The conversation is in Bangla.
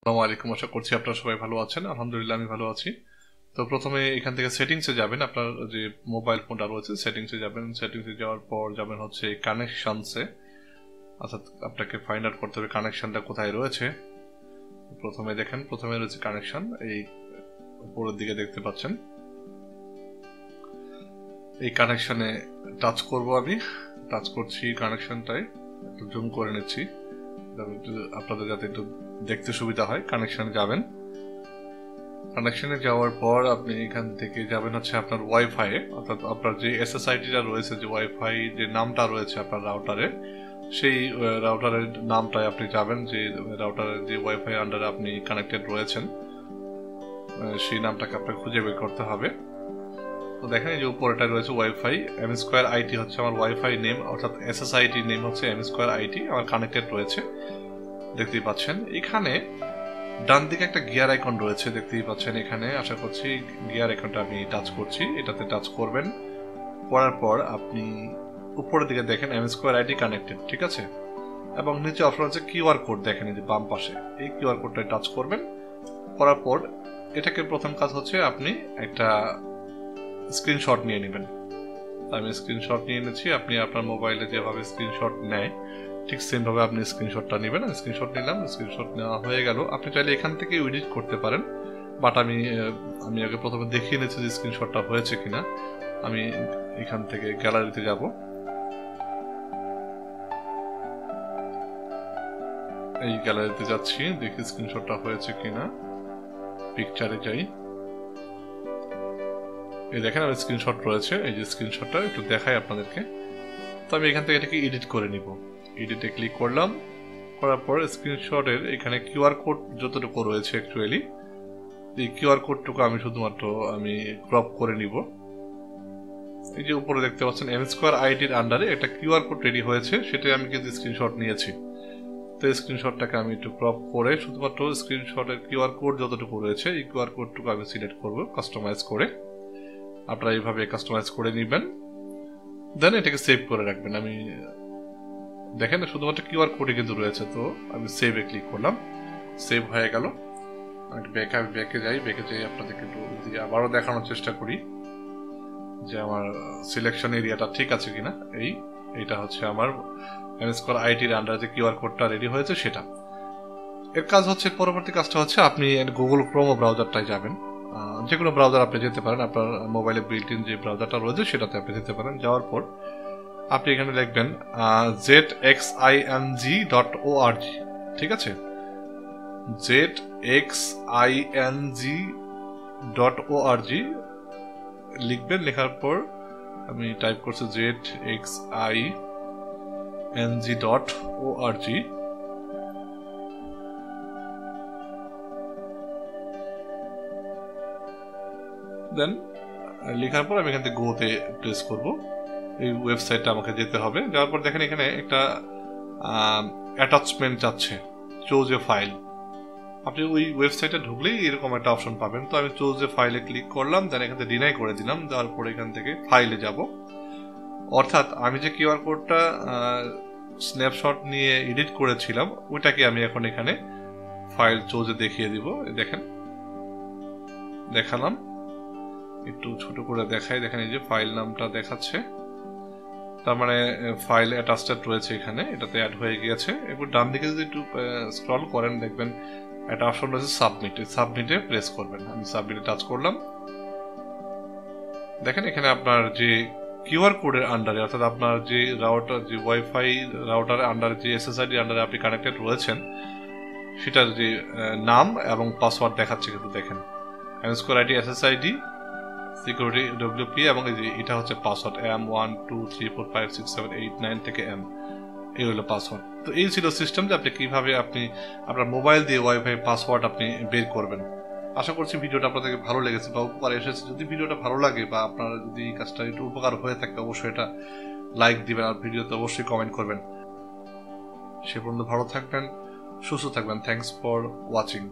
আসসালামু আলাইকুম, আশা করছি আপনারা সবাই ভালো আছেন। আলহামদুলিল্লাহ আমি ভালো আছি। তো প্রথমে এখান থেকে সেটিংসে যাবেন, আপনার যে মোবাইল ফোনটা রয়েছে সেটিংসে যাবেন। সেটিংসে যাওয়ার পর যাবেন হচ্ছে কানেকশনসে, অর্থাৎ আপনাকে ফাইন্ড আউট করতে হবে কানেকশনটা কোথায় রয়েছে। প্রথমে দেখেন, প্রথমে রয়েছে কানেকশন, এই উপরের দিকে দেখতে পাচ্ছেন। এই কানেকশনে টাচ করব, আমি টাচ করছি কানেকশনটায়, একটু জুম করে নিচ্ছি আপনাদের যাতে একটু দেখতে সুবিধা হয়। কানেকশনে যাবেন, কানেকশনে যাওয়ার পর আপনি এখান থেকে যাবেন হচ্ছে আপনার ওয়াইফাই, অর্থাৎ আপনার যে এসএসআইডিটা রয়েছে, যে ওয়াইফাই যে নামটা রয়েছে আপনার রাউটারে, সেই রাউটারের নামটায় আপনি যাবেন, যে রাউটারের যে ওয়াইফাই আন্ডারে আপনি কানেক্টেড রয়েছেন সেই নামটাকে আপনাকে খুঁজে বের করতে হবে। তো দেখেন এই যে উপরেটা রয়েছে ওয়াইফাই, Msquare আইটি হচ্ছে আমার ওয়াইফাই নেম, অর্থাৎ এসএসআইডি নেম হচ্ছে Msquare আইটি, আমার কানেক্টেড রয়েছে দেখতেই পাচ্ছেন। এখানে ডান দিকে একটা গিয়ার আইকন রয়েছে দেখতেই পাচ্ছেন এখানে। আশা করছি গিয়ার আইকনটা আমি টাচ করছি, এটাতে টাচ করবেন। করার পর আপনি উপরের দিকে দেখেন Msquare আইডি কানেক্টেড, ঠিক আছে, এবং নিচে অপশন আছে কিউআর কোড, দেখেন এই যে বাম পাশে, এই কিউআর কোডটায় টাচ করবেন। করার পর এটাকে প্রথম কাজ হচ্ছে আপনি একটা স্ক্রিনশট নিয়ে নেবেন। আমি স্ক্রিনশট নিয়ে নিচ্ছি। আপনি আপনার মোবাইলে যেভাবে স্ক্রিনশট নেয় ঠিক সেম ভাবে আপনি স্ক্রিনশটটা নেবেন। স্ক্রিনশট নিলাম, স্ক্রিনশট নেওয়া হয়ে গেল। আপনি চাইলে এখান থেকে এডিট করতে পারেন, বাট আমি আগে প্রথমে দেখিয়ে নিচ্ছি যে স্ক্রিনশটটা হয়েছে কিনা। আমি এখান থেকে গ্যালারিতে যাব, এই গ্যালারিতে যাচ্ছি, দেখি স্ক্রিনশটটা হয়েছে কিনা। পিকচারে যাই, এই দেখেন আমার স্ক্রিনশট রয়েছে। এই যে স্ক্রিনশটটা একটু দেখাই আপনাদেরকে। তো আমি এখান থেকে এটাকে এডিট করে নিব। এডিটে ক্লিক করলাম, করার পর স্ক্রিনশটের এখানে কিউআর কোড যতটুকু রয়েছে, অ্যাকচুয়ালি এই কিউআর কোডটুকু আমি শুধুমাত্র ক্রপ করে নিব। এই যে উপরে দেখতে পাচ্ছেন Msquare আইডির আন্ডারে একটা কিউআর কোড রেডি হয়েছে, সেটাই আমি কিন্তু স্ক্রিনশট নিয়েছি। তো এই স্ক্রিনশটটাকে আমি একটু ক্রপ করে শুধুমাত্র স্ক্রিনশটের কিউআর কোড যতটুকু রয়েছে এই কিউআর কোডটুকু আমি সিলেক্ট করব কাস্টমাইজ করে। আপনারা এইভাবে কাস্টমাইজ করে নেবেন, দেন এটাকে সেভ করে রাখবেন। আমি দেখেন শুধুমাত্র কিউআর কোডই কিন্তু রয়েছে। তো আমি সেভে ক্লিক করলাম, সেভ হয়ে গেল। আমি ব্যাকে যাই, আপনাদেরকে একটু আবারও দেখানোর চেষ্টা করি যে আমার সিলেকশন এরিয়াটা ঠিক আছে কিনা। এইটা হচ্ছে আমার Msquare আইটির আন্ডারে যে কিউআর কোডটা রেডি হয়েছে সেটা। এর কাজ হচ্ছে, পরবর্তী কাজটা হচ্ছে আপনি গুগল ক্রোম ব্রাউজারটায় যাবেন। যে কোনো ব্রাউজার আপনি যেতে পারেন, আপনার মোবাইলে বিল্ট ইন যে ব্রাউজারটা রয়েছে সেটাতে আপনি যেতে পারেন। যাওয়ার পর আপনি এখানে লিখবেন zxing.org, ঠিক আছে, zxing.org লিখবেন। লেখার পর আমি টাইপ করছি zxing.org। দেন লেখার পর আমি এখান থেকে গোতে প্রেস করব। এই ওয়েবসাইটটা আমাকে যেতে হবে। যাওয়ার পর দেখেন এখানে একটা অ্যাটাচমেন্ট যাচ্ছে, চুজ এ ফাইল। আপনি ওই ওয়েবসাইটে ঢুকলেই এরকম একটা অপশন পাবেন। তো আমি চুজ এ ফাইলে ক্লিক করলাম, দেন এখান থেকে ডিনাই করে দিলাম। দেওয়ার পর এখান থেকে ফাইলে যাব, অর্থাৎ আমি যে কিউআর কোডটা স্ন্যাপশট নিয়ে এডিট করেছিলাম ওইটাকে আমি এখন এখানে ফাইল চুজে দেখিয়ে দিব। দেখেন দেখালাম, একটু ছোট করে দেখাই। দেখেন এই যে ফাইল নামটা দেখাচ্ছে, তার মানে ফাইল অ্যাটাচড রয়েছে এখানে, এটাতে অ্যাড হয়ে গিয়েছে। এরপর ডান দিকে যদি একটু স্ক্রল করেন দেখবেন একটা অপশন রয়েছে সাবমিট, সাবমিটে প্রেস করবেন। আমি সাবমিটে টাচ করলাম। দেখেন এখানে আপনার যে কিউআর কোডের আন্ডারে, অর্থাৎ আপনার যে রাউটার, যে ওয়াইফাই রাউটারের আন্ডারে, যে এসএসআইডি আন্ডারে আপনি কানেক্টেড রয়েছেন সেটার যে নাম এবং পাসওয়ার্ড দেখাচ্ছে। কিন্তু দেখেন Msquare ID SSID security WP, এবং এটা হচ্ছে পাসওয়ার্ড M123456789 থেকে M, এই হলো পাসওয়ার্ড। তো এই ছিল সিস্টেম যে আপনি কিভাবে আপনার মোবাইল দিয়ে ওয়াইফাই পাসওয়ার্ড আপনি বের করবেন। আশা করছি ভিডিওটা আপনাদেরকে ভালো লেগেছে বা উপকার এসেছে। যদি ভিডিওটা ভালো লাগে বা আপনার যদি এই কাজটা একটু উপকার হয়ে থাকে অবশ্যই এটা লাইক দিবেন, আর ভিডিওতে অবশ্যই কমেন্ট করবেন। সে পর্যন্ত ভালো থাকবেন, সুস্থ থাকবেন। Thanks for watching.